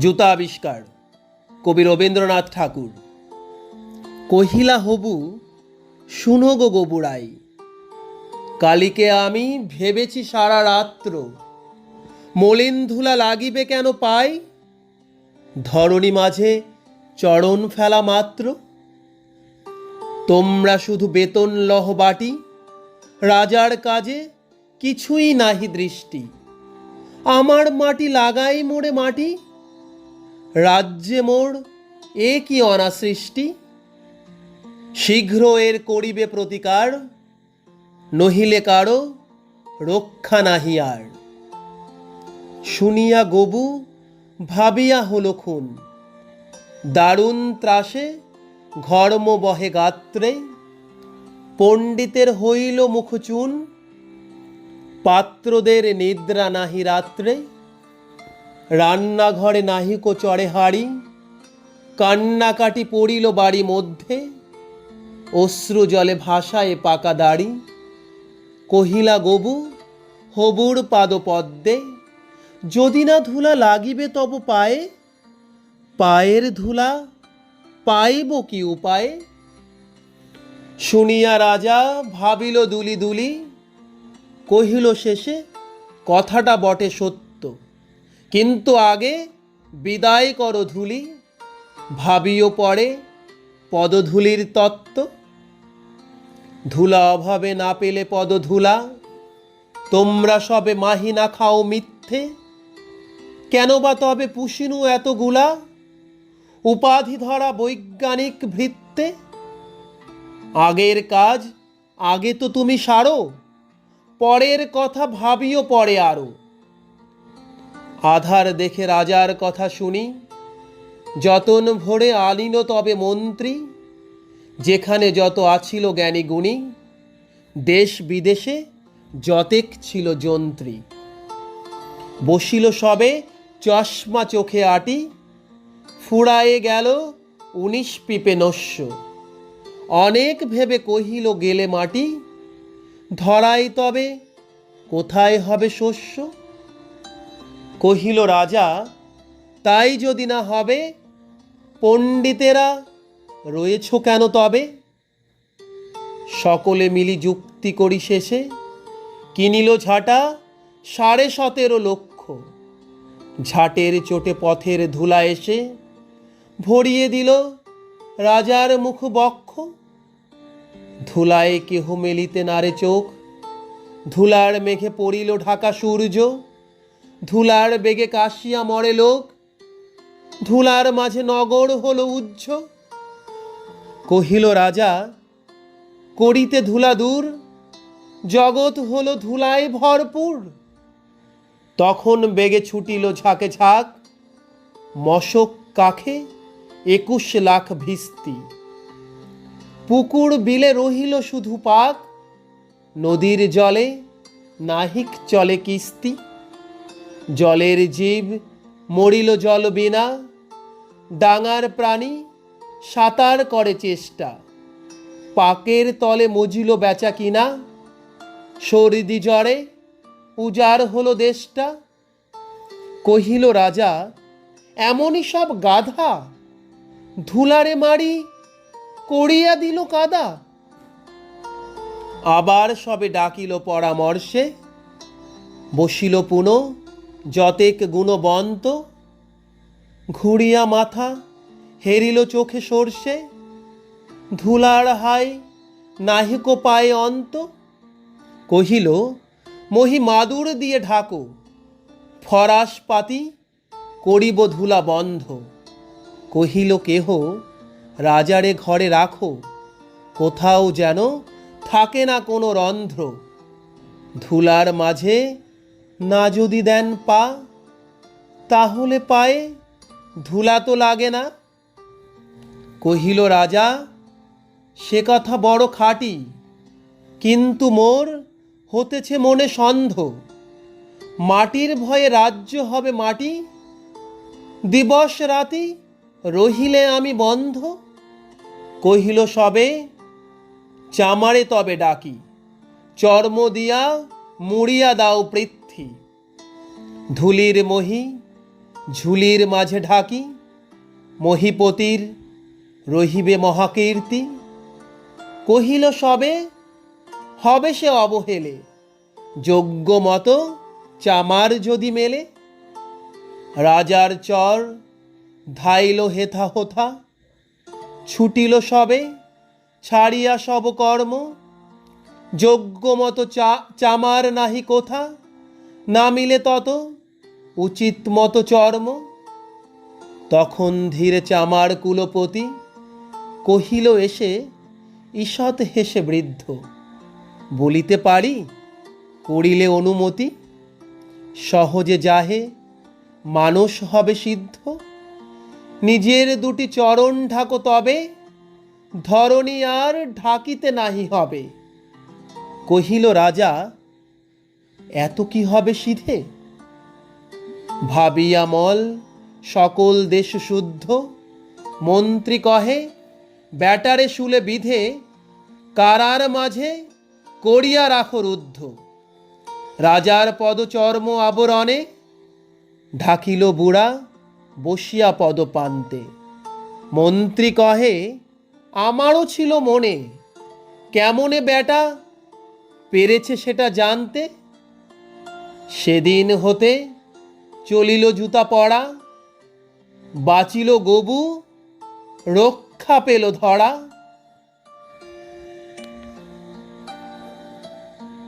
জুতা আবিষ্কার কবি রবীন্দ্রনাথ ঠাকুর। কহিলা হবু শুনো গো গোবুড়াই, কালিকে আমি ভেবেছি সারা রাত্র, মলিন ধুলা লাগিবে কেন পাই, ধরণী মাঝে চরণ ফেলা মাত্র। তোমরা শুধু বেতন লহ বাটি, রাজার কাজে কিছুই নাহি দৃষ্টি। আমার মাটি লাগাই মোড়ে মাটি, রাজ্যে মোর এ কি অনাসৃষ্টি। শীঘ্র এর করিবে প্রতিকার, নহিলে কারো রক্ষা নাহি আর। শুনিয়া গবু ভাবিয়া হল খুন, দারুণ ত্রাসে ঘর্ম বহে গাত্রে। পণ্ডিতের হইল মুখচুন, পাত্রদের নিদ্রা নাহি রাত্রে। রান্নাঘরে নাহিকো চড়ে হাড়ি, কান্নাকাটি পড়িল বাড়ি মধ্যে। অশ্রু জলে ভাসায় পাকা দাড়ি, কহিলা গবু হবুর পাদপদ্মে। যদি না ধুলা লাগিবে তব পায়ে, পায়ের ধুলা পাইব কি উপায়ে। শুনিয়া রাজা ভাবিল দুলি দুলি, কহিল শেষে কথাটা বটে সত্য, কিন্তু আগে বিদায় করো ধুলি। ভাবিও পরে পদধূলির তত্ত্ব, ধুলা অভাবে না পেলে পদধূলা। তোমরা সবে মাহিনা খাও মিথ্যে, কেন বা তবে পুষিনু এতগুলা। উপাধি ধরা বৈজ্ঞানিক ভৃত্যে, আগের কাজ আগে তো তুমি সারো, পরের কথা ভাবিও পরে আরো। আধার দেখে রাজার কথা শুনি, যতন ভরে আনিল তবে মন্ত্রী। যেখানে যত আছিল জ্ঞানী গুণী, দেশ বিদেশে যতেক ছিল যন্ত্রী। বসিল সবে চশমা চোখে আটি, ফুরায়ে গেল 19 পিপে নস্য। অনেক ভেবে কহিল গেলে মাটি, ধরাই তবে কোথায় হবে শস্য। কহিল রাজা তাই যদি না হবে, পণ্ডিতেরা রয়েছ কেন তবে। সকলে মিলি যুক্তি করি শেষে, কিনিল ঝাঁটা 17.5 লক্ষ। ঝাঁটের চোটে পথের ধুলা এসে ভরিয়ে দিল রাজার মুখ বক্ষ। ধুলায় কেহ মেলিতে নারে চোখ, ধুলার মেঘে পড়িল ঢাকা সূর্য। ধুলার বেগে কাশিয়া মরে লোক, ধুলার মাঝে নগর হলো উজ্জ। কহিল রাজা করিতে ধুলা দূর, জগৎ হলো ধুলায় ভরপুর। তখন বেগে ছুটিল ঝাঁকে ঝাঁক, মশক কাখে 21 লাখ ভিস্তি। পুকুর বিলে রহিল শুধু পাক, নদীর জলে নাহিক চলে কিস্তি। জলের জীব মরিল জল বিনা, ডাঙার প্রাণী সাঁতার করে চেষ্টা। পাকের তলে মজিল বেচা কিনা, সর্দি জ্বরে উজাড় হলো দেশটা। কহিল রাজা এমনই সব গাধা, ধুলারে মারি করিয়া দিল কাদা। আবার সবে ডাকিল পরামর্শে, বসিল পুনঃ যতেক গুণবন্ত। ঘুরিয়া মাথা হেরিল চোখে সর্ষে, ধুলার হাই নাহিকো পায়ে অন্ত। কহিল মহি মাদুর দিয়ে ঢাকো, ফরাস পাতি করিব ধুলা বন্ধ। কহিল কেহ রাজারে ঘরে রাখো, কোথাও যেন থাকে না কোনো রন্ধ্র। ধুলার মাঝে না যদি দেন পা, তাহলে পায়ে ধুলা তো লাগে না। কহিল রাজা সে কথা বড় খাঁটি, কিন্তু মোর হতেছে মনে সন্দেহ। মাটির ভয়ে রাজ্য হবে মাটি, দিবস রাতি রহিলে আমি বন্ধ। কহিল সবে চামারে তবে ডাকি, চর্ম দিয়া মুড়িয়া দাও পৃথ্বী। ধুলির মহি ঝুলির মাঝে ঢাকি, মহিপতির রহিবে মহাকীর্তি। কহিল সবে, হবে সে অবহেলে, যোগ্য মতো চামার যদি মেলে। রাজার চর ধাইল হেথা হোথা, ছুটিল সবে ছাড়িয়া সব কর্ম। যোগ্য মতো চামার নাহি কোথা, না মিলে তত উচিত মতো চর্ম। তখন ধীরে চামার কুলপতি, কহিল এসে ঈষৎ হেসে বৃদ্ধ, বলিতে পারি করিলে অনুমতি। সহজে যাহে মানুষ হবে সিদ্ধ, নিজের দুটি চরণ ঢাকো তবে, ধরণী আর ঢাকিতে নাহি হবে। কহিল রাজা, এত কি হবে সিধে? ভাবিয়া মল সকল দেশ শুদ্ধ। মন্ত্রী কহে, ব্যাটারে শুলে বিধে, কারার মাঝে করিয়া রাখো রুদ্ধ। রাজার পদচর্ম আবরণে, ঢাকিল বুড়া বসিয়া পদপান্তে। মন্ত্রী কহে, আমারও ছিল মনে, কেমনে বেটা পেরেছে সেটা জানতে। সেদিন হতে চলিল জুতা পরা, বাঁচিল গবু রক্ষা পেল ধরা।